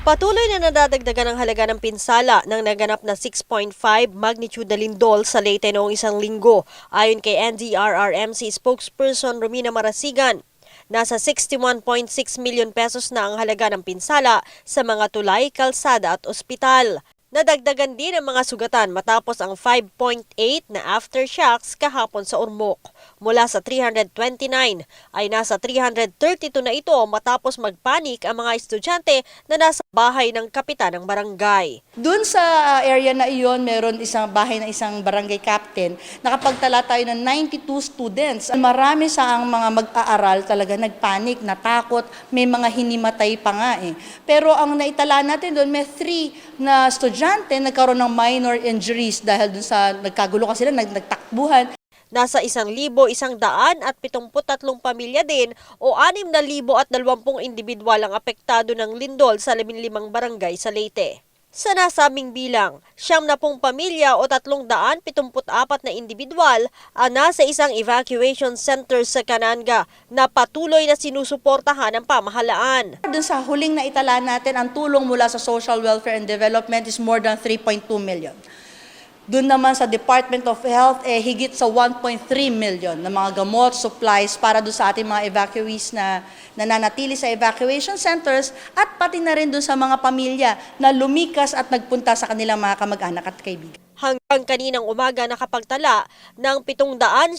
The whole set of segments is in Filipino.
Patuloy na nadadagdagan ang halaga ng pinsala ng naganap na 6.5 magnitude na lindol sa Leyte noong isang linggo. Ayon kay NDRRMC spokesperson Romina Marasigan, nasa 61.6 million pesos na ang halaga ng pinsala sa mga tulay, kalsada at ospital. Nadagdagan din ang mga sugatan matapos ang 5.8 na aftershocks kahapon sa Ormoc. Mula sa 329 ay nasa 332 na ito matapos magpanik ang mga estudyante na nasa bahay ng kapitan ng barangay. Doon sa area na iyon, meron isang bahay na isang barangay captain. Nakapagtala tayo ng 92 students. Marami sa ang mga mag-aaral talaga nagpanik, natakot, may mga hinimatay pa nga eh. Pero ang naitala natin doon, may 3 na estudyante nagkaroon ng minor injuries dahil doon sa nagkagulo kasi sila, nagtakbuhan. Nasa 1,173 pamilya din o 6,020 individual ang apektado ng lindol sa 15 barangay sa Leyte. Sa nasabing bilang, 70 pamilya o 374 na individual ang nasa isang evacuation center sa Cananga na patuloy na sinusuportahan ng pamahalaan. Doon sa huling na itala natin, ang tulong mula sa Social Welfare and Development is more than 3.2 million. Doon naman sa Department of Health, higit sa 1.3 million na mga gamot, supplies para doon sa ating mga evacuees na nananatili sa evacuation centers at pati na rin doon sa mga pamilya na lumikas at nagpunta sa kanilang mga kamag-anak at kaibigan. Hanggang kaninang umaga nakapagtala ng 776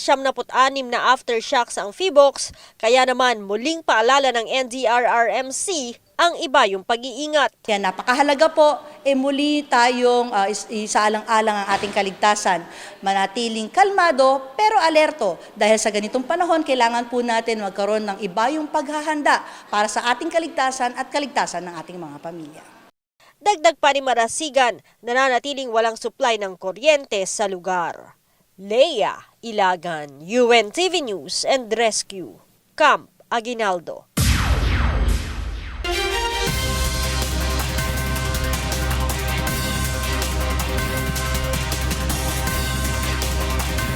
na aftershocks ang PHIVOLCS, kaya naman muling paalala ng NDRRMC ang iba yung pag-iingat. Kaya napakahalaga po, muli tayong isaalang-alang ang ating kaligtasan. Manatiling kalmado pero alerto dahil sa ganitong panahon kailangan po natin magkaroon ng iba yung paghahanda para sa ating kaligtasan at kaligtasan ng ating mga pamilya. Dagdag pa ni Marasigan, nananatiling walang supply ng kuryente sa lugar. Leia Ilagan, UNTV News and Rescue, Camp Aguinaldo.